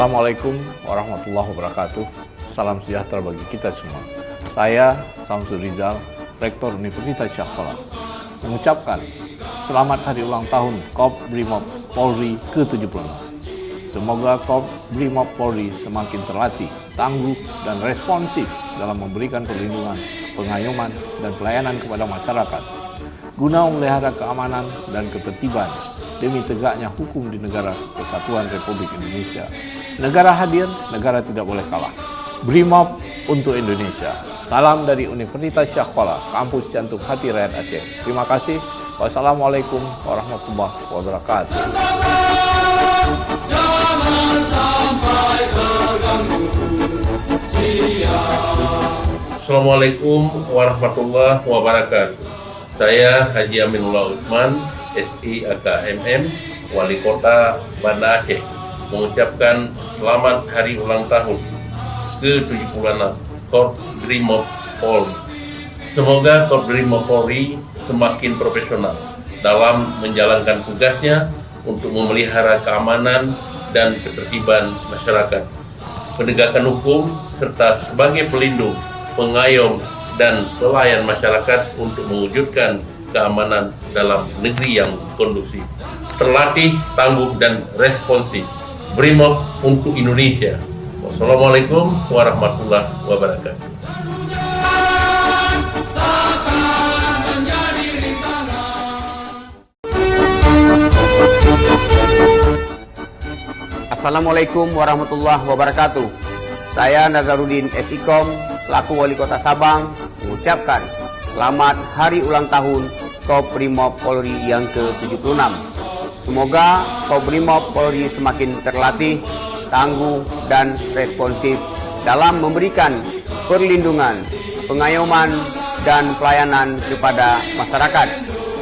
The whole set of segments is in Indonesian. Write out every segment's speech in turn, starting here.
Assalamualaikum warahmatullahi wabarakatuh. Salam sejahtera bagi kita semua. Saya Samsul Rizal, Rektor Universitas Syahkollah, mengucapkan selamat hari ulang tahun Korps Brimob Polri ke-76. Semoga Korps Brimob Polri semakin terlatih, tangguh, dan responsif dalam memberikan perlindungan, pengayoman, dan pelayanan kepada masyarakat, guna memelihara keamanan dan ketertiban demi tegaknya hukum di negara Kesatuan Republik Indonesia. Negara hadir, negara tidak boleh kalah. Brimob untuk Indonesia. Salam dari Universitas Syahkollah, kampus jantung hati rakyat Aceh. Terima kasih. Wassalamualaikum warahmatullahi wabarakatuh. Assalamualaikum warahmatullahi wabarakatuh. Saya Haji Aminullah Utsman, SI AKMM, Wali Kota Banda Aceh, mengucapkan selamat hari ulang tahun ke-76 Korps Brimob Polri. Semoga Korps Brimob Polri semakin profesional dalam menjalankan tugasnya untuk memelihara keamanan dan ketertiban masyarakat, penegakan hukum, serta sebagai pelindung, pengayom, dan pelayan masyarakat untuk mewujudkan keamanan dalam negeri yang kondusif. Terlatih, tangguh, dan responsif. Brimob untuk Indonesia. Wassalamualaikum warahmatullahi wabarakatuh. Assalamualaikum warahmatullahi wabarakatuh. Saya Nazaruddin SIKOM selaku Wali Kota Sabang mengucapkan selamat hari ulang tahun Korps Brimob Polri yang ke-76. Semoga Korps Brimob Polri semakin terlatih, tangguh, dan responsif dalam memberikan perlindungan, pengayoman, dan pelayanan kepada masyarakat,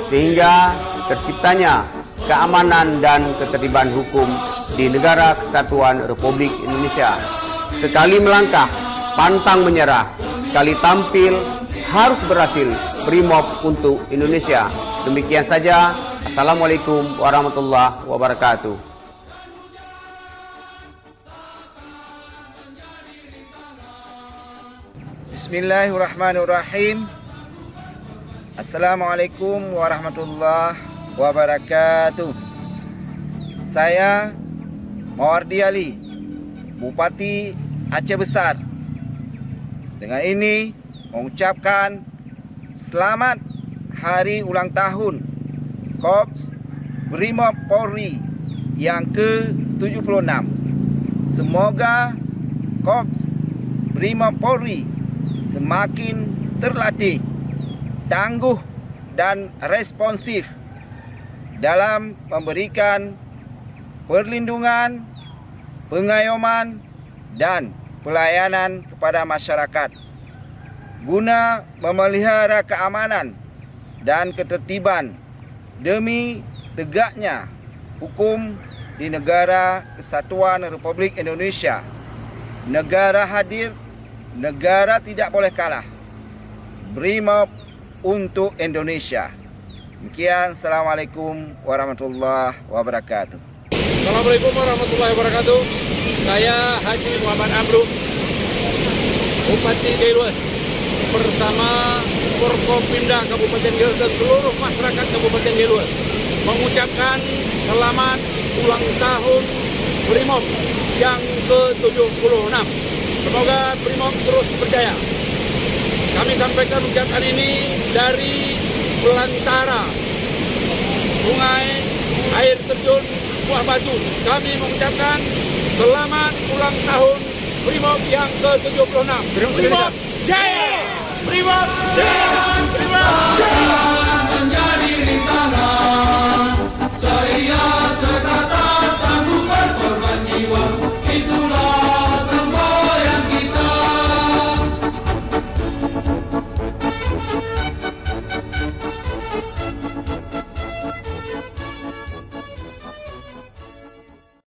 sehingga terciptanya keamanan dan ketertiban hukum di negara Kesatuan Republik Indonesia. Sekali melangkah, pantang menyerah. Sekali tampil, harus berhasil. Brimob untuk Indonesia. Demikian saja. Assalamualaikum warahmatullahi wabarakatuh. Bismillahirrahmanirrahim. Assalamualaikum warahmatullahi wabarakatuh. Saya Mawardi Ali, Bupati Aceh Besar. Dengan ini mengucapkan selamat hari ulang tahun Korps Brimob Polri yang ke-76. Semoga Korps Brimob Polri semakin terlatih, tangguh, dan responsif dalam memberikan perlindungan, pengayoman, dan pelayanan kepada masyarakat, guna memelihara keamanan dan ketertiban demi tegaknya hukum di negara Kesatuan Republik Indonesia. Negara hadir, negara tidak boleh kalah. Brimob untuk Indonesia. Demikian, Assalamualaikum warahmatullahi wabarakatuh. Assalamualaikum warahmatullahi wabarakatuh. Saya Haji Muhammad Amru, Bupati Deluas, bersama Forkopimda Kabupaten Deluas dan seluruh masyarakat Kabupaten Deluas mengucapkan selamat ulang tahun Brimob yang ke-76. Semoga Brimob terus berjaya. Kami sampaikan ucapan ini dari belantara sungai air terjun Buah Batu. Kami mengucapkan selamat ulang tahun Brimob yang ke-76. Brimob Jaya! Brimob Jaya! Brimob Jaya!